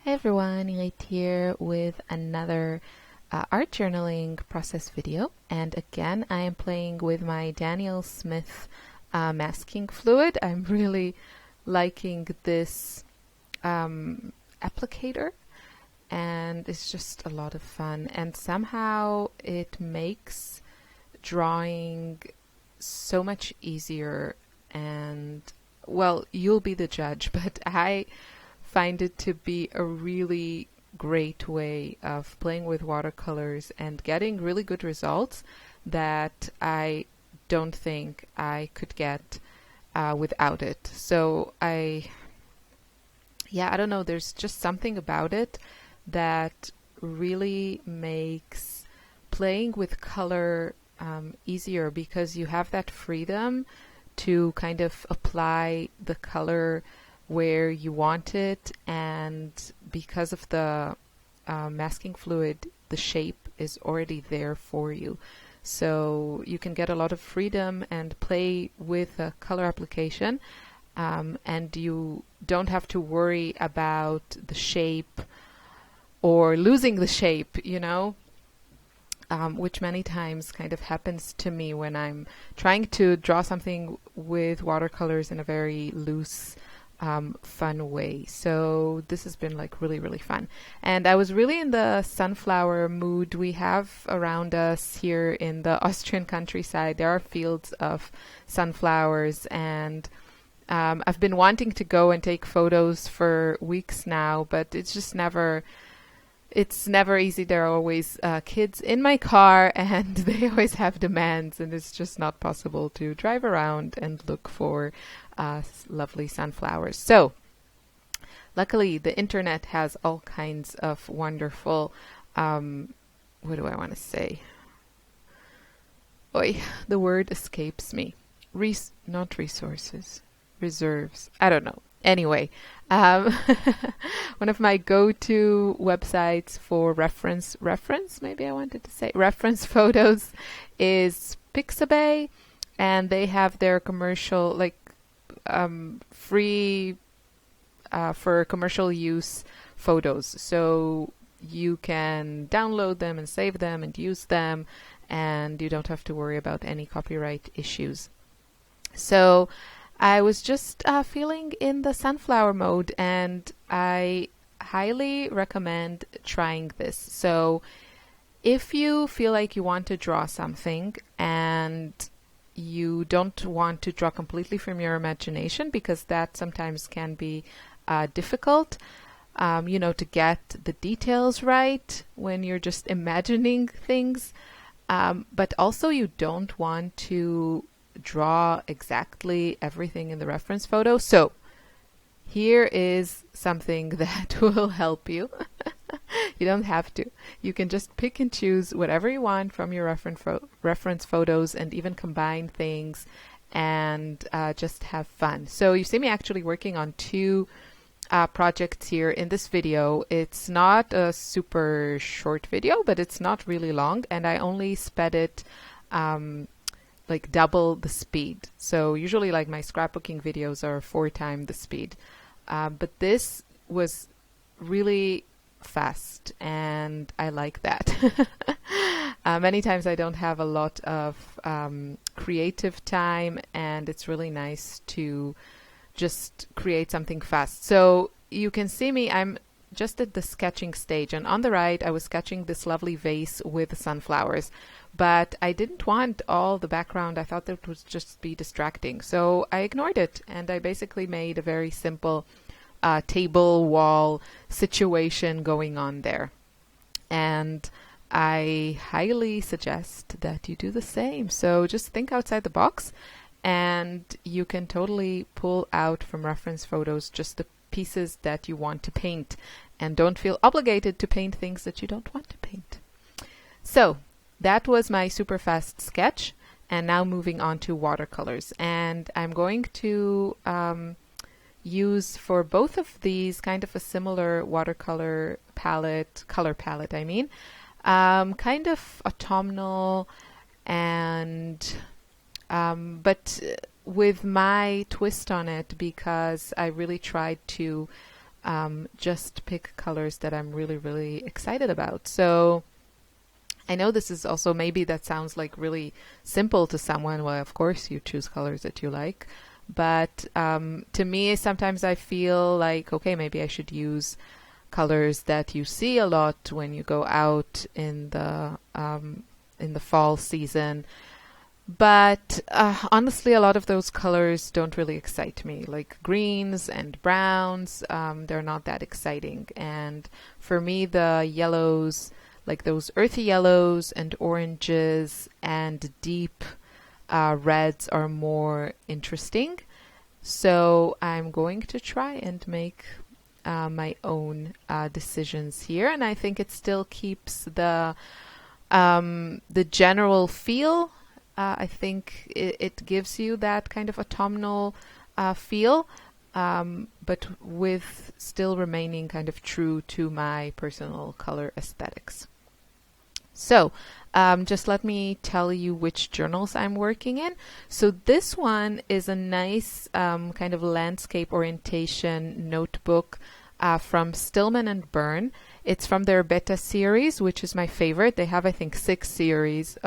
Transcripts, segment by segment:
Hey everyone, Ingrid here with another art journaling process video, and again I am playing with my Daniel Smith masking fluid. I'm really liking this applicator, and it's just a lot of fun, and somehow it makes drawing so much easier. And well, you'll be the judge, but I find it to be a really great way of playing with watercolors and getting really good results that I don't think I could get without it. So I don't know, there's just something about it that really makes playing with color easier, because you have that freedom to kind of apply the color where you want it, and because of the masking fluid, the shape is already there for you. So you can get a lot of freedom and play with a color application, and you don't have to worry about the shape or losing the shape, which many times kind of happens to me when I'm trying to draw something with watercolors in a very loose fun way. So this has been like really, really fun. And I was really in the sunflower mood. We have around us here in the Austrian countryside, there are fields of sunflowers, and I've been wanting to go and take photos for weeks now, but it's never easy. There are always kids in my car, and they always have demands, and it's just not possible to drive around and look for lovely sunflowers. So luckily the internet has all kinds of wonderful, what do I want to say? Oy, the word escapes me. Not resources, reserves. I don't know. Anyway, one of my go-to websites for reference photos is Pixabay, and they have their commercial, free for commercial use photos. So you can download them and save them and use them, and you don't have to worry about any copyright issues. So I was just feeling in the sunflower mode, and I highly recommend trying this. So if you feel like you want to draw something and you don't want to draw completely from your imagination, because that sometimes can be difficult, to get the details right when you're just imagining things, but also you don't want to draw exactly everything in the reference photo. So here is something that will help you. You don't have to. You can just pick and choose whatever you want from your reference photos, and even combine things, and just have fun. So you see me actually working on two projects here in this video. It's not a super short video, but it's not really long, and I only sped it like double the speed. So usually like my scrapbooking videos are 4 times the speed. But this was really fast, and I like that. Many times I don't have a lot of creative time, and it's really nice to just create something fast. So you can see me, I'm just at the sketching stage, and on the right I was sketching this lovely vase with sunflowers, but I didn't want all the background. I thought that would just be distracting, so I ignored it, and I basically made a very simple table wall situation going on there. And I highly suggest that you do the same. So just think outside the box, and you can totally pull out from reference photos just the pieces that you want to paint, and don't feel obligated to paint things that you don't want to paint. So that was my super fast sketch, and now moving on to watercolors. And I'm going to use for both of these kind of a similar watercolor palette, color palette, I mean, kind of autumnal, and but with my twist on it, because I really tried to just pick colors that I'm really, really excited about. So I know this is also, maybe that sounds like really simple to someone. Well, of course you choose colors that you like. But to me, sometimes I feel like, okay, maybe I should use colors that you see a lot when you go out in the fall season. But honestly, a lot of those colors don't really excite me, like greens and browns. They're not that exciting. And for me, the yellows, like those earthy yellows and oranges and deep reds, are more interesting. So I'm going to try and make my own decisions here. And I think it still keeps the general feel. I think it gives you that kind of autumnal feel, but with still remaining kind of true to my personal color aesthetics. So just let me tell you which journals I'm working in. So this one is a nice kind of landscape orientation notebook from Stillman and Byrne. It's from their beta series, which is my favorite. They have, I think, 6 series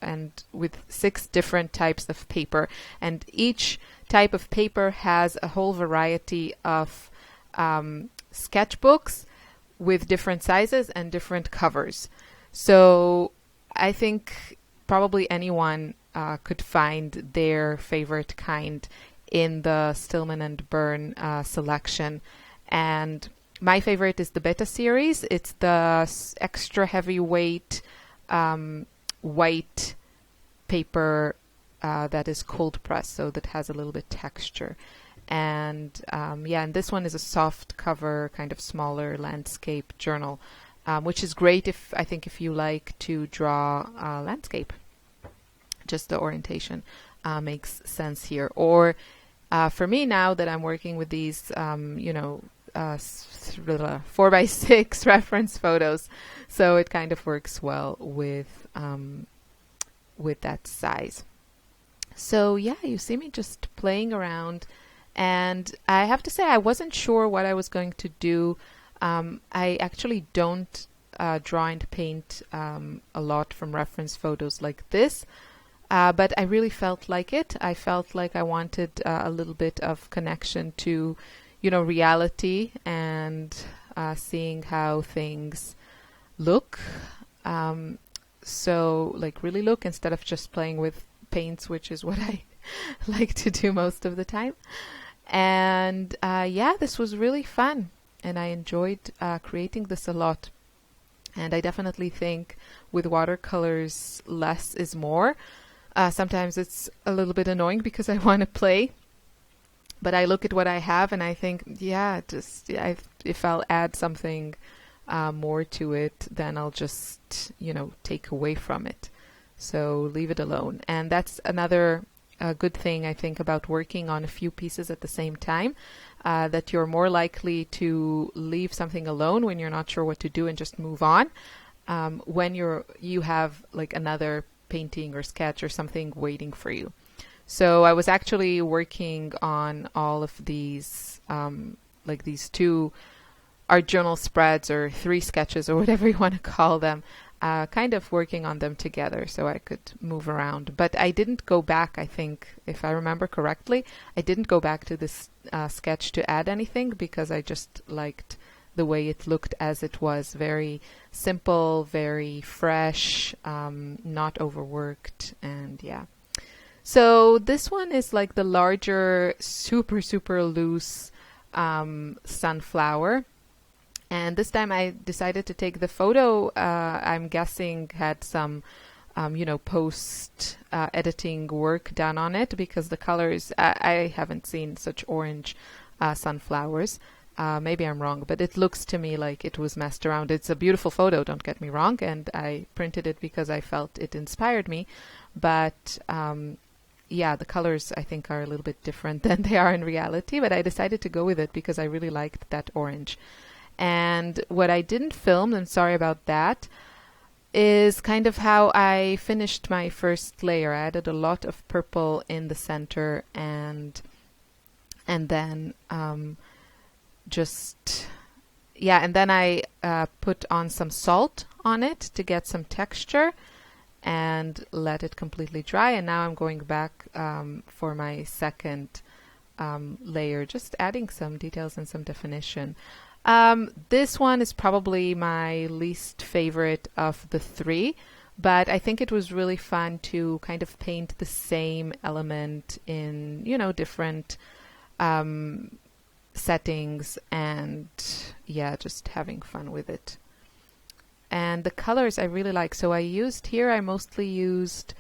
and with 6 different types of paper. And each type of paper has a whole variety of sketchbooks with different sizes and different covers. So I think probably anyone could find their favorite kind in the Stillman and Byrne selection. And my favorite is the beta series. It's the extra heavyweight white paper that is cold pressed, so that has a little bit texture. And and this one is a soft cover, kind of smaller landscape journal, which is great if you like to draw landscape. Just the orientation makes sense here. Or for me, now that I'm working with these 4x6 reference photos, so it kind of works well with that size. So yeah, you see me just playing around, and I have to say I wasn't sure what I was going to do. I actually don't draw and paint a lot from reference photos like this, but I really felt like it. I felt like I wanted a little bit of connection to reality and seeing how things look. So like really look, instead of just playing with paints, which is what I like to do most of the time. And this was really fun, and I enjoyed creating this a lot. And I definitely think with watercolors, less is more. Sometimes it's a little bit annoying because I want to play, but I look at what I have and I think, if I'll add something more to it, then I'll just, take away from it. So leave it alone. And that's another good thing, I think, about working on a few pieces at the same time, that you're more likely to leave something alone when you're not sure what to do and just move on, when you have like another painting or sketch or something waiting for you. So I was actually working on all of these, like these 2 art journal spreads or 3 sketches or whatever you want to call them, kind of working on them together so I could move around. But I didn't go back, I think, if I remember correctly, I didn't go back to this sketch to add anything because I just liked the way it looked as it was. Very simple, very fresh, not overworked, and yeah. So this one is like the larger, super, super loose sunflower. And this time I decided to take the photo, I'm guessing had some, post editing work done on it, because the colors, I haven't seen such orange sunflowers. Maybe I'm wrong, but it looks to me like it was messed around. It's a beautiful photo, don't get me wrong, and I printed it because I felt it inspired me. But the colors I think are a little bit different than they are in reality, but I decided to go with it because I really liked that orange. And what I didn't film, and sorry about that, is kind of how I finished my first layer. I added a lot of purple in the center, and then just, yeah, and then I put on some salt on it to get some texture and let it completely dry. And now I'm going back for my second layer, just adding some details and some definition. This one is probably my least favorite of the three, but I think it was really fun to kind of paint the same element in, you know, different settings, and yeah, just having fun with it. And the colors I really like. So I mostly used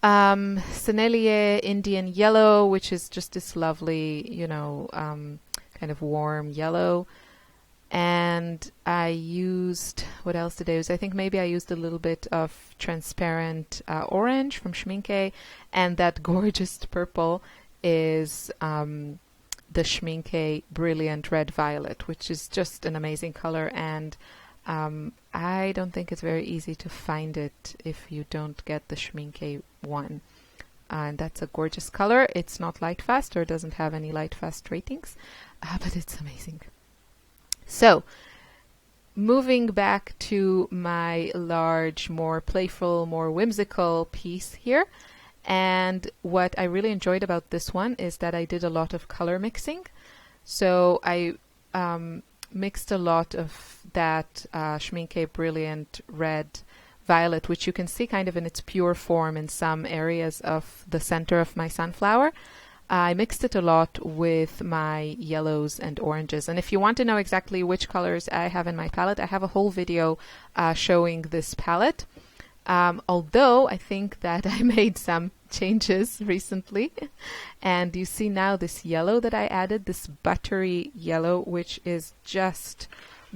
Sennelier Indian Yellow, which is just this lovely, you know, kind of warm yellow. And I used, what else did I use? I think maybe I used a little bit of transparent orange from Schmincke, and that gorgeous purple is the Schmincke Brilliant Red Violet, which is just an amazing color, and I don't think it's very easy to find it if you don't get the Schmincke one. And that's a gorgeous color. It's not light fast, or it doesn't have any light fast ratings, but it's amazing. So, moving back to my large, more playful, more whimsical piece here. And what I really enjoyed about this one is that I did a lot of color mixing. So I mixed a lot of that Schmincke Brilliant Red Violet, which you can see kind of in its pure form in some areas of the center of my sunflower. I mixed it a lot with my yellows and oranges. And if you want to know exactly which colors I have in my palette, I have a whole video showing this palette. Although I think that I made some changes recently. And you see now this yellow that I added, this buttery yellow, which is just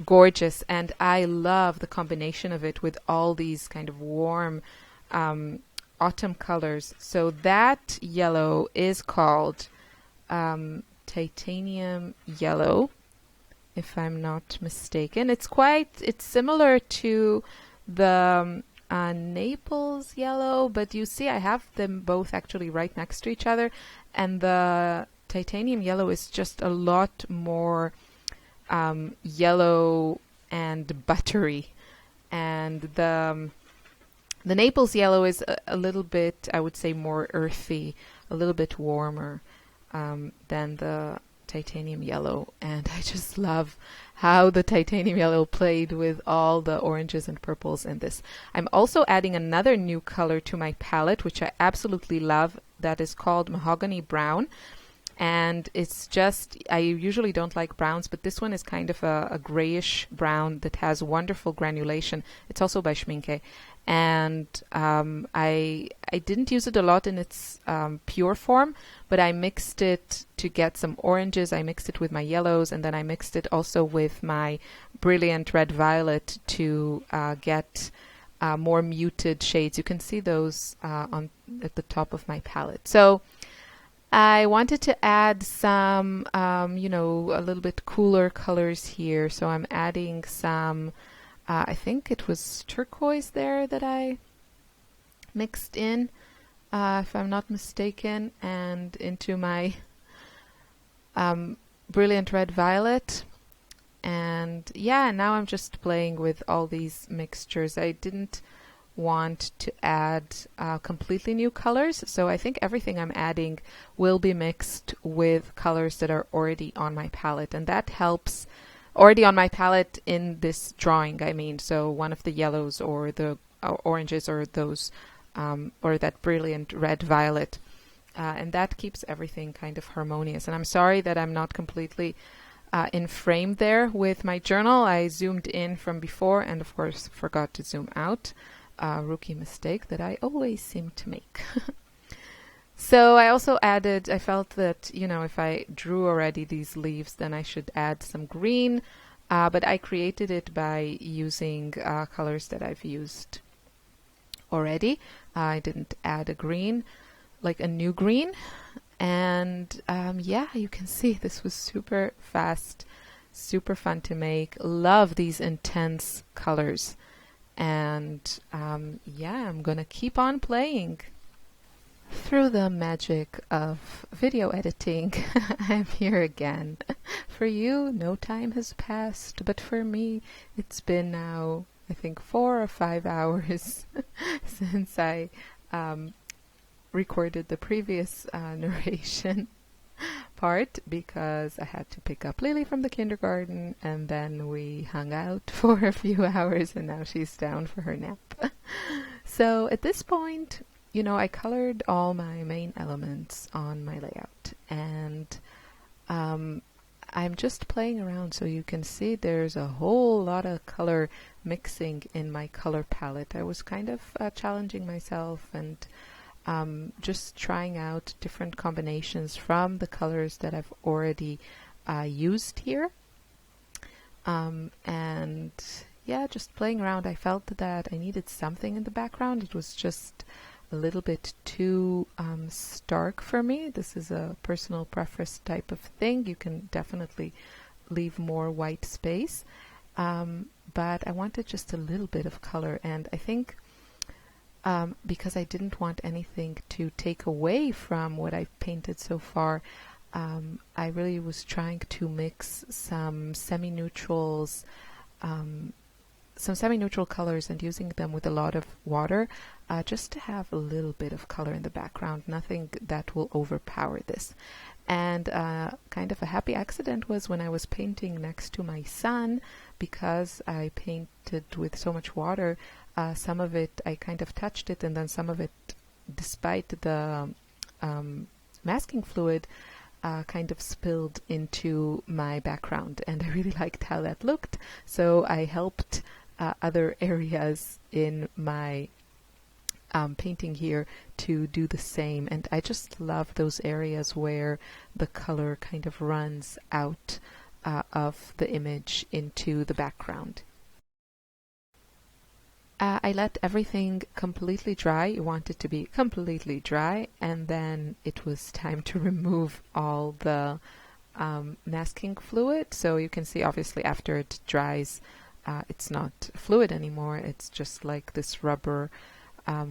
gorgeous. And I love the combination of it with all these kind of warm autumn colors. So that yellow is called titanium yellow, if I'm not mistaken. It's similar to the Naples yellow, but you see I have them both actually right next to each other, and the titanium yellow is just a lot more yellow and buttery, and the Naples yellow is a little bit, I would say, more earthy, a little bit warmer than the titanium yellow. And I just love how the titanium yellow played with all the oranges and purples in this. I'm also adding another new color to my palette, which I absolutely love, that is called Mahogany Brown. And it's just, I usually don't like browns, but this one is kind of a grayish brown that has wonderful granulation. It's also by Schmincke. And I didn't use it a lot in its pure form, but I mixed it to get some oranges. I mixed it with my yellows, and then I mixed it also with my Brilliant Red Violet to get more muted shades. You can see those at the top of my palette. So I wanted to add some, you know, a little bit cooler colors here. So I'm adding some, I think it was turquoise there that I mixed in, if I'm not mistaken, and into my Brilliant Red Violet. And yeah, now I'm just playing with all these mixtures. I didn't want to add completely new colors, so I think everything I'm adding will be mixed with colors that are already on my palette, and that helps. Already on my palette in this drawing, I mean, so one of the yellows or the oranges or those or that Brilliant Red Violet, and that keeps everything kind of harmonious. And I'm sorry that I'm not completely in frame there with my journal. I zoomed in from before and of course forgot to zoom out. Rookie mistake that I always seem to make. So I also added, I felt that, you know, if I drew already these leaves, then I should add some green, but I created it by using colors that I've used already. I didn't add a green, like a new green. And yeah, you can see this was super fast, super fun to make. Love these intense colors. And yeah, I'm gonna keep on playing. Through the magic of video editing, I'm here again for you, no time has passed, but for me, it's been now, I think, 4 or 5 hours since I recorded the previous narration part, because I had to pick up Lily from the kindergarten, and then we hung out for a few hours, and now she's down for her nap. So at this point, you know, I colored all my main elements on my layout, and I'm just playing around, so you can see there's a whole lot of color mixing in my color palette. I was kind of challenging myself and just trying out different combinations from the colors that I've already used here. And yeah, just playing around. I felt that I needed something in the background. It was just a little bit too stark for me. This is a personal preference type of thing. You can definitely leave more white space. But I wanted just a little bit of color, and I think because I didn't want anything to take away from what I've painted so far, I really was trying to mix some semi-neutrals, some semi-neutral colors, and using them with a lot of water, just to have a little bit of color in the background, nothing that will overpower this. And kind of a happy accident was when I was painting next to my son, because I painted with so much water, some of it I kind of touched it, and then some of it, despite the masking fluid, kind of spilled into my background, and I really liked how that looked. So I helped other areas in my painting here to do the same, and I just love those areas where the color kind of runs out of the image into the background. I let everything completely dry. You want it to be completely dry, and then it was time to remove all the masking fluid. So you can see, obviously, after it dries, it's not fluid anymore. It's just like this rubber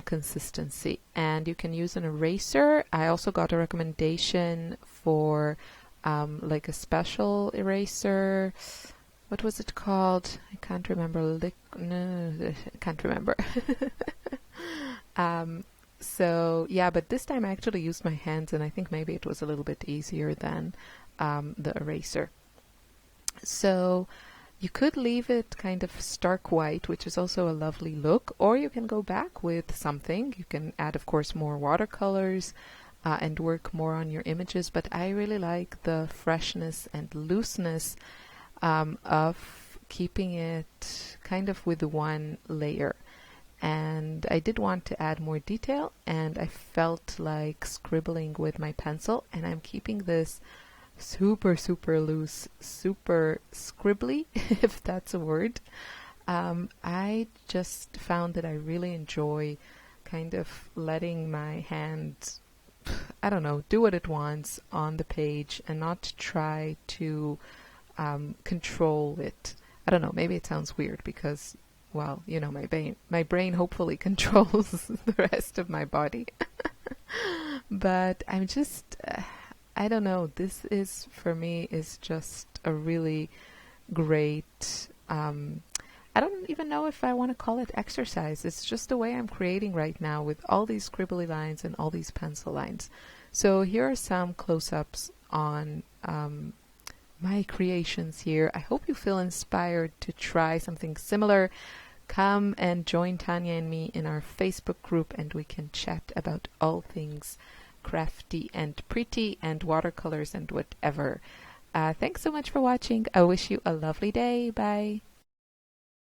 consistency. And you can use an eraser. I also got a recommendation for like a special eraser. What was it called? I can't remember. No, I can't remember. So yeah, but this time I actually used my hands, and I think maybe it was a little bit easier than the eraser. So you could leave it kind of stark white, which is also a lovely look, or you can go back with something. You can add, of course, more watercolors and work more on your images, but I really like the freshness and looseness of keeping it kind of with one layer. And I did want to add more detail, and I felt like scribbling with my pencil, and I'm keeping this super loose, super scribbly, if that's a word. I just found that I really enjoy kind of letting my hand, I don't know, do what it wants on the page and not try to control it. I don't know, maybe it sounds weird because, well, you know, my brain hopefully controls the rest of my body. But I'm just, I don't know, this is, for me, is just a really great, I don't even know if I want to call it exercise. It's just the way I'm creating right now with all these scribbly lines and all these pencil lines. So here are some close-ups on my creations here. I hope you feel inspired to try something similar. Come and join Tanya and me in our Facebook group, and we can chat about all things crafty and pretty and watercolors and whatever. Thanks so much for watching. I wish you a lovely day. Bye.